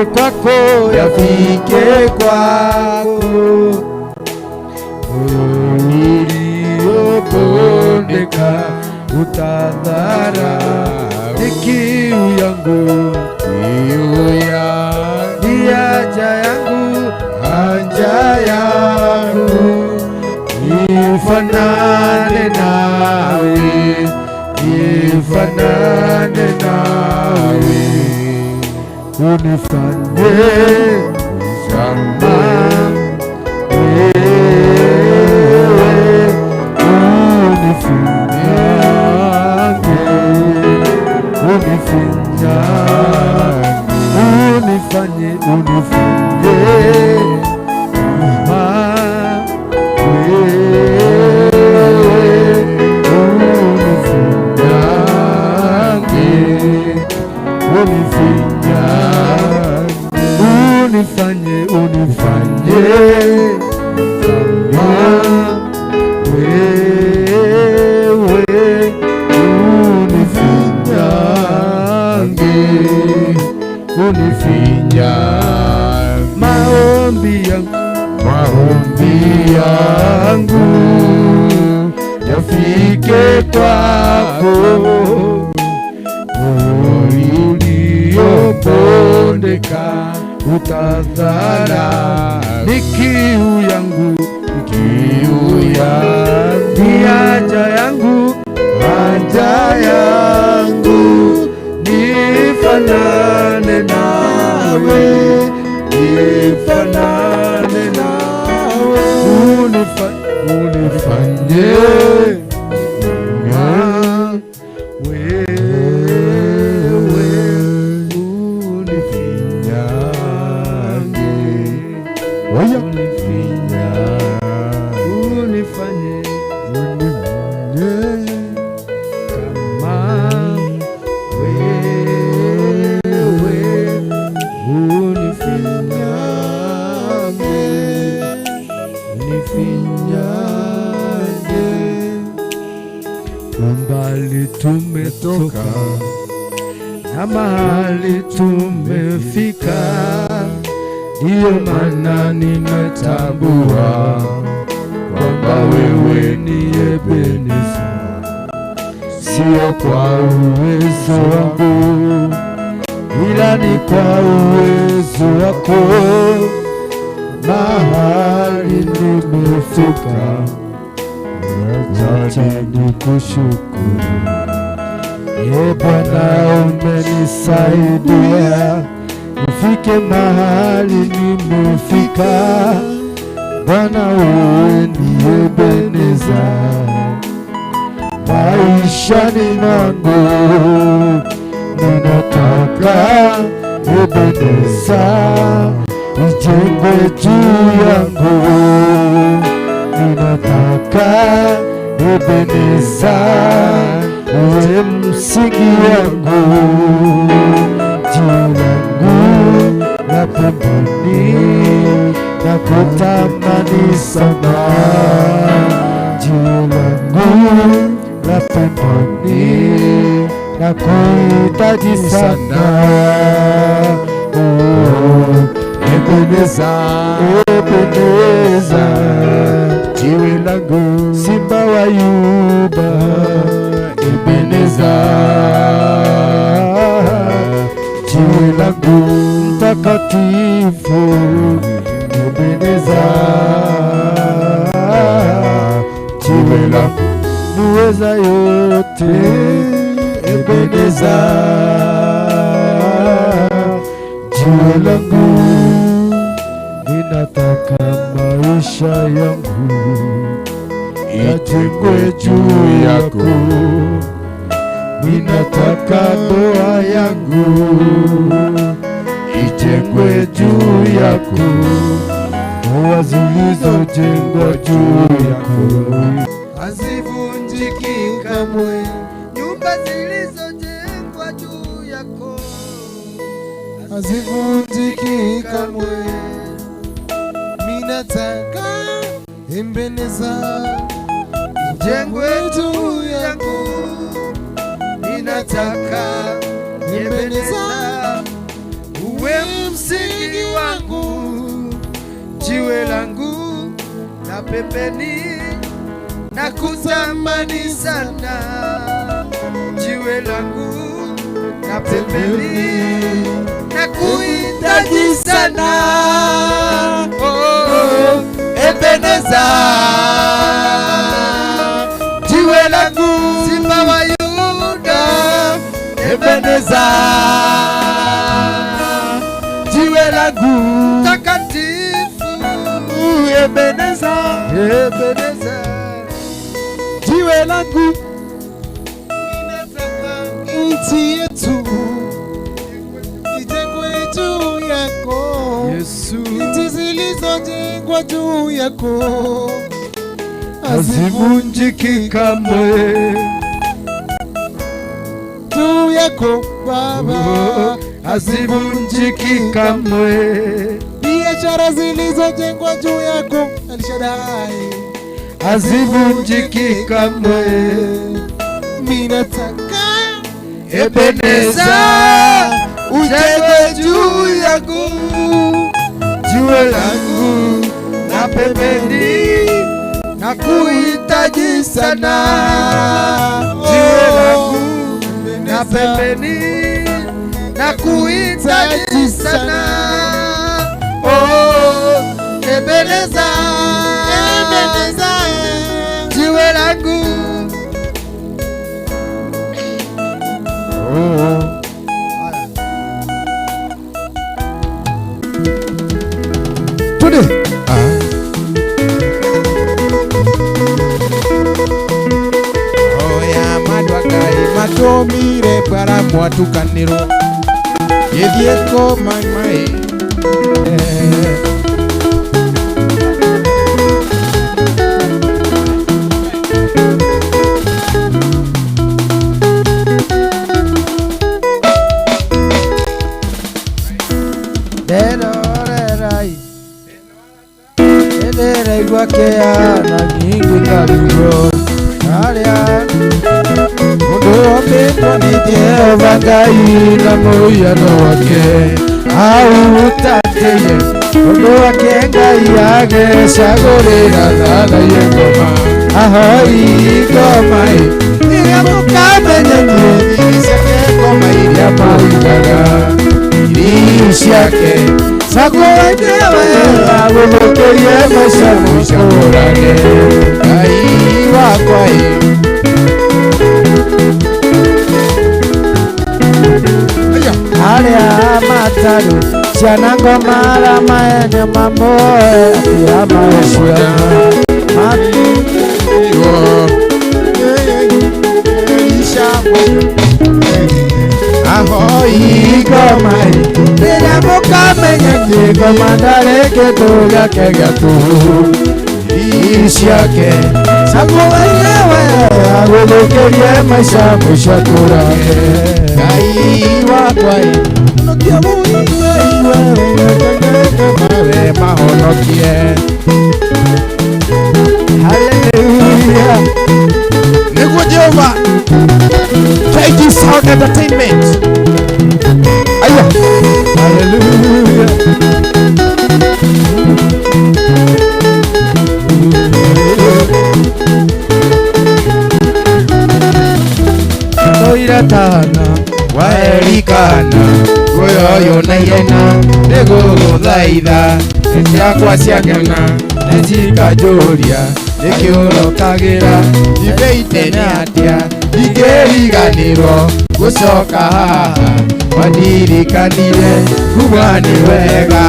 kwako, yafike kwako. Uliobondeka utadhara ni kiu yangu, ni haja yangu, haja yangu, nifanane nawe, nifanane nawe, unifanye kama unifanye maombi yangu yafike kwako, uliobondeka utadhara ni kiu yangu, ni haja yangu, haja yangu, nifanane nawe, nifanane nawe, unifanye mbali tumetoka na mahali tumefika, ndiyo maana nimetambua kwamba wewe ni Ebeneza. Sio kwa uwezo wangu, ila ni kwa uwezo wako. Mahali nimefika, acha nikushukuru. Bwana, umenisaidia nifike mahali nimefika. Bwana, wewe ni Ebeneza maishani mwangu. Ninataka Ebeneza ijengwe juu yangu. Ninataka Ebeneza uwe msingi wangu. Jiwe langu la pembeni nakutamani sana. Jiwe langu la pembeni nakuhitaji sana. Ebeneza, Ebeneza, jiwe langu, Simba wa Yuda. Ebeneza, jiwe langu, mtakatifu. Ebeneza, jiwe langu, muweza yote. Ebeneza, jiwe langu, ninataka maisha yangu yajengwe juu yako. Ninataka ndoa yangu ijengwe juu yako. Ndoa zilizojengwa juu yako hazivunjiki kamwe. Nyumba zilizojengwa juu yako hazivunjiki kamwe. Minataka Ebeneza ijengwe juu yangu. Ninataka Ebeneza uwe msingi rafiki wangu, jiwe langu la pembeni, nakutamani sana, jiwe langu la pembeni, nakuhitaji sana, oh, Ebeneza, jiwe langu, Simba wa Yuda, Ebeneza, jiwe langu takatifu, Ebeneza, Ebeneza, jiwe langu, nchi yetu ijengwe juu yako Yesu, nchi zilizojengwa juu yako hazivunjiki kamwe, juu yako Baba hazivunjiki kamwe, biashara zilizojengwa juu yako Elshadai hazivunjiki kamwe, minataka Ebeneza ujengwe juu yangu, jiwe langu la pembeni, nakuhitaji sana, jiwe langu la pembeni, nakuhitaji sana, oh, Ebeneza, Ebeneza, jiwe langu, oya madwakai matomire para mwatukaniro yethieko maimai na nyingi karugo aria mundu ombitwo ni Jehova Ngai na muhiano wake autatiye mundu wake Ngai agecagurira thanagie ngoma ahoi ngoma iria mukamenyanie thiri ciake ngoma iria maugaga thiri ciake sakuenyewe aguthukirie maica mucagurage Ngai wakwa aria mataru ciana ngoma aria maene mamoe atia maeciana ahoi ngoma rĩrĩa mũkamenya nĩ ngoma ndarĩ kĩndũ gĩake gĩatũhũ thiri ciake sakuenyewe agũthũkĩrie maica mũcatũrage Ngai wakwa nokia mũiwe we mahonokie haleluya nĩguo Jehova KG Sound Entertainment aya haleluya toiratana waerikana guoyo na ihenya nĩgũgũthaitha ciakwa ciakena nĩcikanjũria nĩkĩũrokagĩra ibeitene atĩa ingĩriganĩrwo gũcoka haha wanirikanire kuga nĩ wega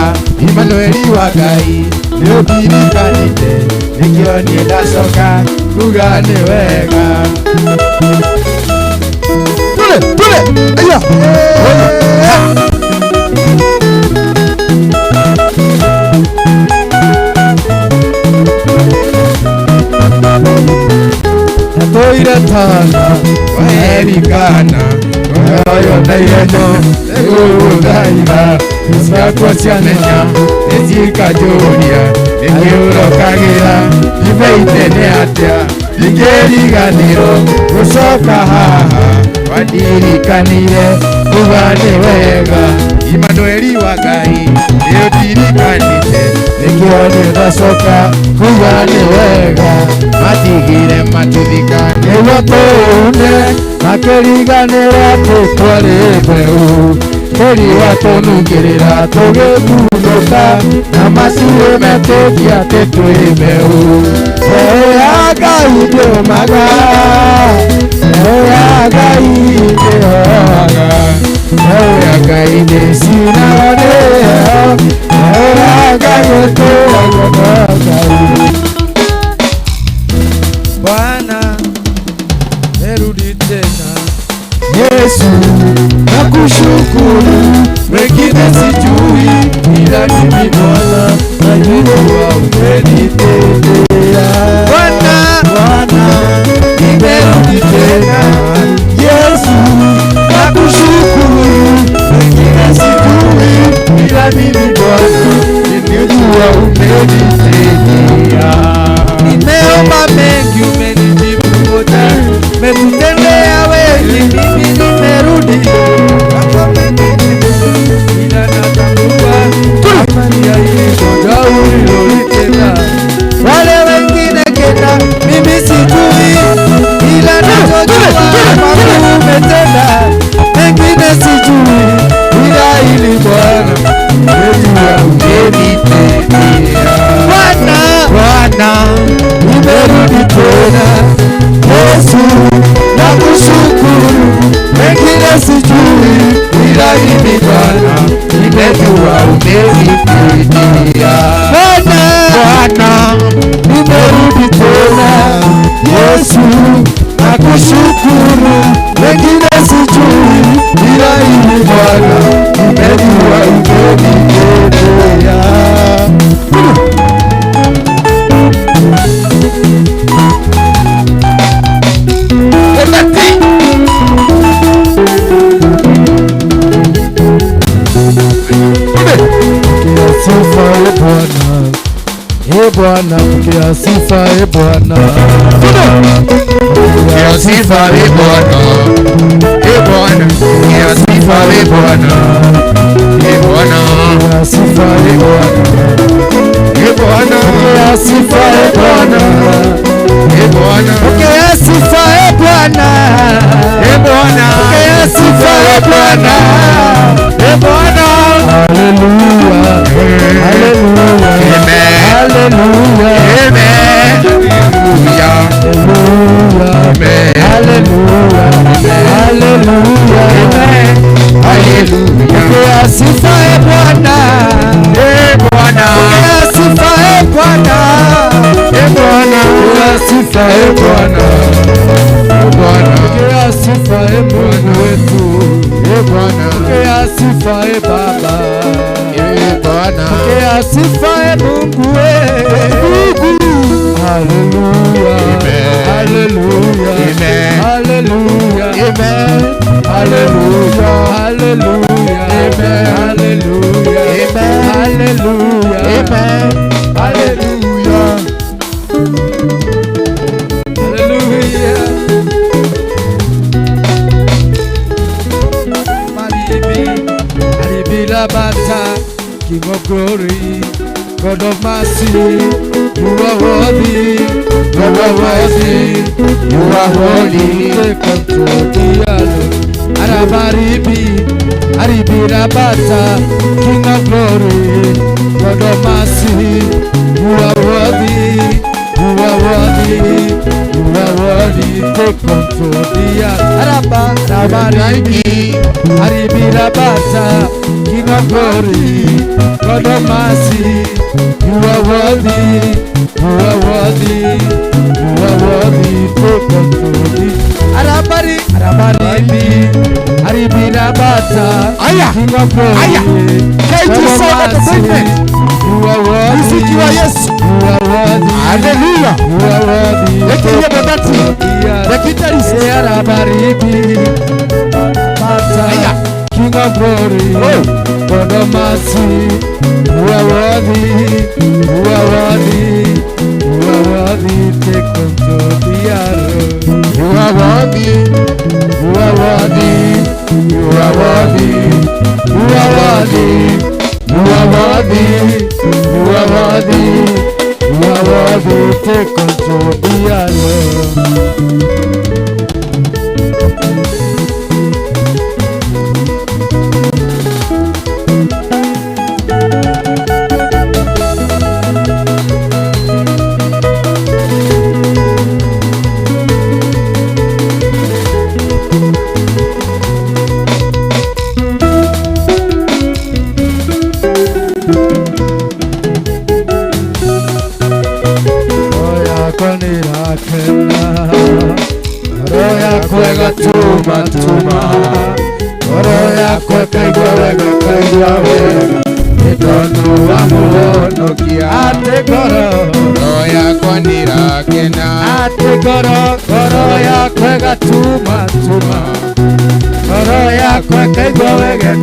Imanueli wa Ngai nĩũndirikanĩte nĩkĩo niĩ ndacoka kuga nĩ wega aya toiratana waerikana guoyo na ihenya nĩgũgũthaitha ciakwa cianenya nĩcikanjũria nĩkĩũrokagĩra ibeitene atĩa ingĩriganĩrwo gũcoka haha wanirikanire kuga nĩ wega Emmanueli wa Ngai nĩũndirikanĩte nĩkĩo nĩũgacoka kuga nĩ wega matigire matũthikane nĩguo tũune makĩriganĩra atĩ twarĩ mbeũ tĩri watũnungĩrĩra tũgĩkunũka na macuĩ metĩkia atĩ twĩ mbeũ mbeũ ya Ngai ndĩũmaga mbeũ ya Ngai ndĩhoaga mbeũ ya Ngai ndĩcinagwo nĩyo mbeũ ya Ngai ĩtũũragwo no Ngai. Bwana merudi tena Yesu nakushukuru, wengine sijui, ila mimi Bwana najua umenitendea. Bwana nimerudi tena, Yesu nakushukuru, wengine sijui, ila mimi Bwana najua umenitendea. Nimeomba mengi umenijibu moja, umetutendea wengi, mimi nimerudi kama mengine, ila natambua amani ya moja ulilolitenda. Wale wengine kenda mimi sijui, ila nachojua mambo umetenda. Mengine sijui, ila ili Bwana najua umenitendea. Bwana nimerudi tena, Yesu nakushukuru, wengine sijui, ila mimi Bwana nimejua umenitendea. Bwana nimerudi tena, Yesu nakushukuru, wengine sijui, ila mimi Bwana nimejua umenitendea. Bwana pokea sifa Bwana, pokea sifa Bwana, Bwana pokea sifa Bwana, Bwana pokea sifa Bwana, Bwana pokea sifa Bwana, Bwana pokea sifa Bwana, Bwana pokea sifa Bwana, Bwana. Hallelujah, hallelujah, amen, hallelujah, amen, hallelujah, hallelujah, hallelujah, amen, hallelujah. Pokea sifa Bwana, Bwana pokea sifa Bwana, Bwana pokea sifa Bwana, Bwana pokea sifa Bwana wetu, Bwana pokea sifa Baba, Bwana pokea sifa Mungu wetu. Hallelujah, hallelujah, amen, hallelujah, amen, hallelujah, hallelujah, amen, hallelujah, amen, hallelujah, amen, hallelujah, hallelujah. Maribi Labata, King of glory, God of mercy, you are worthy, you are worthy, you are worthy. Take control, the Arabaribi, Aribi Labata, King of glory, God of mercy, you are worthy, you are worthy, you are worthy. Take control, the Arabaribi, Aribi Labata, King of glory, God of mercy, you are worthy, you are worthy, you are worthy. Take control. Arabaribi, Aribi Labata, King of glory, God of mercy, you are worthy, Muziki wa Yesu, you are worthy, haleluya, you are worthy. Lekile babati, lekitari Say Arabaribi, Labata, King of glory, God of mercy, you are worthy, you are worthy, you are worthy. Take control, the arrow. you are worthy, You are worthy, you are worthy, you are take control, be alone. Tuma ngoro yakwa kaigua wega nĩtondũ wa mũhonokia atĩ ngoro yakwa nĩrakena atĩ ngoro yakwa ĩgatuma ngoro yakwa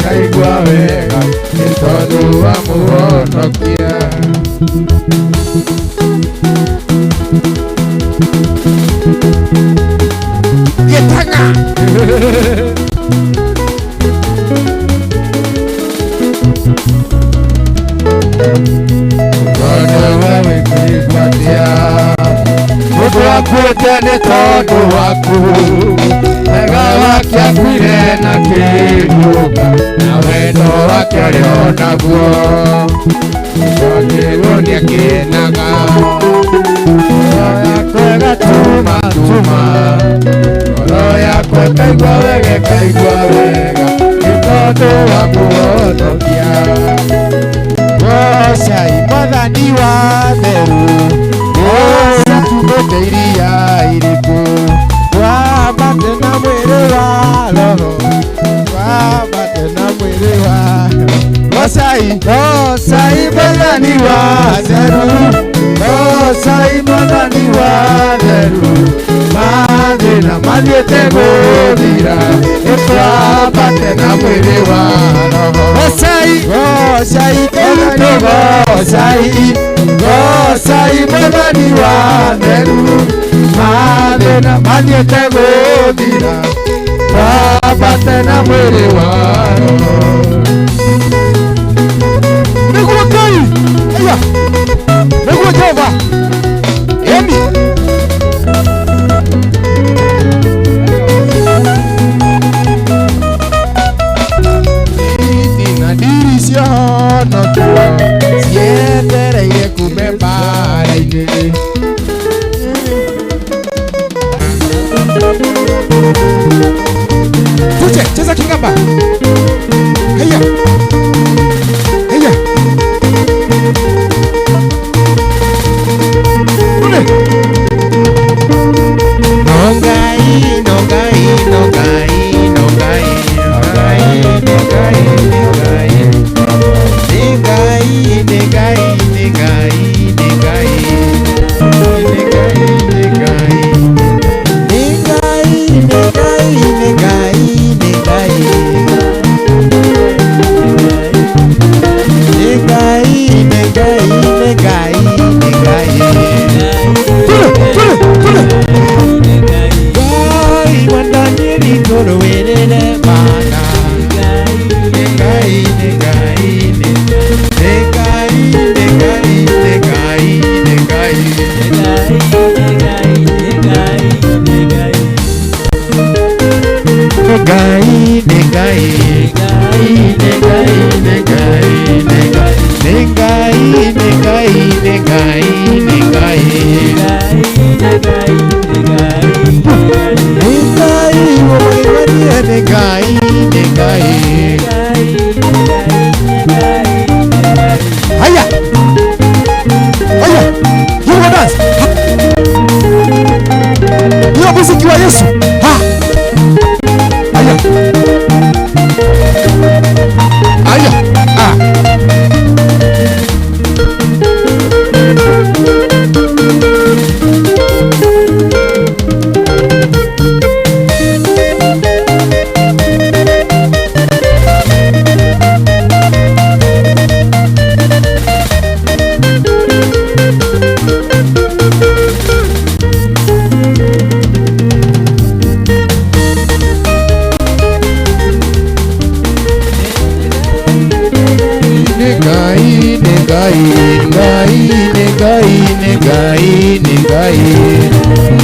kaigua wega nĩtondũ wa mũhonokia Gĩtanga mũndũ akuĩte nĩ tondũ waku wega wake akuire na kĩriũka na wendo wake arĩ o naguo tondũ nĩakĩnaga ngoro yakwa ĩgatuma ngoro yakwa ĩkaigua wega nĩtondũ wa mũhonokia gocai Mwathani wa theru tumĩte iria irĩkũ twambate na mwĩrĩ wa roho gocai Mwathani wa theru mathĩna mathiĩte gũthira nĩtwambate na mwĩrĩ wa roho gocai Mwathani wa theru mathĩna mathiĩte gũthira twambate na mwĩrĩ wa roho nĩguo Ngai nĩguo Jehova emi ndiri cionotwo ciendereire kume mbara-inĩ tuje cheza kingamba heya Yesu Ngai Ngai.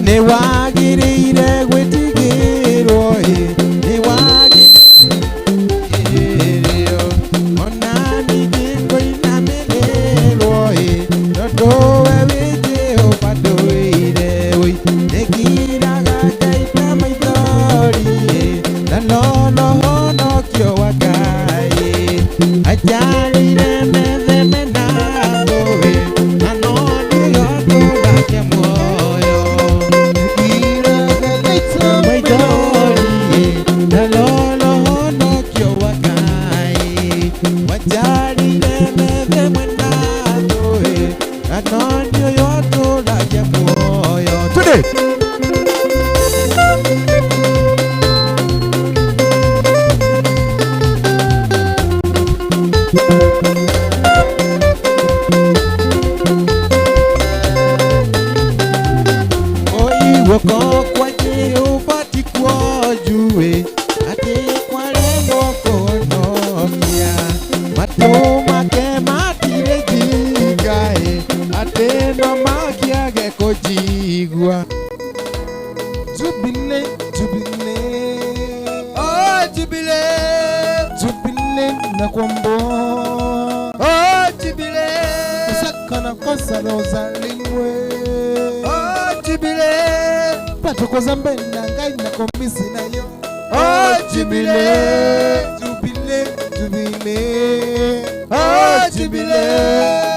Ni wagirire gwitigirwo ni wagirire ona ningi ngoinamirwo tondu we wi Jehova ndwire nigiraga Ngai na maithori na no honokio wa Ngai ajarire metheme na ngũĩ na no nĩyo tũrake muoyo Guoko kwa Jehova ti kwojue ati kwaremwo kũhonokia matũ make matirĩ ngingaĩ atĩ no makĩage kũnjigua. Jubilee, jubilee, Oh, jubilee, jubilee na kwamboa, oh, jubilee, kusaka na kosa la uzalimwe, oh, jubilee, patukoza mbena Ngai na komisi nayo. oh, jubilee, jubilee, jubilee, oh, jubilee.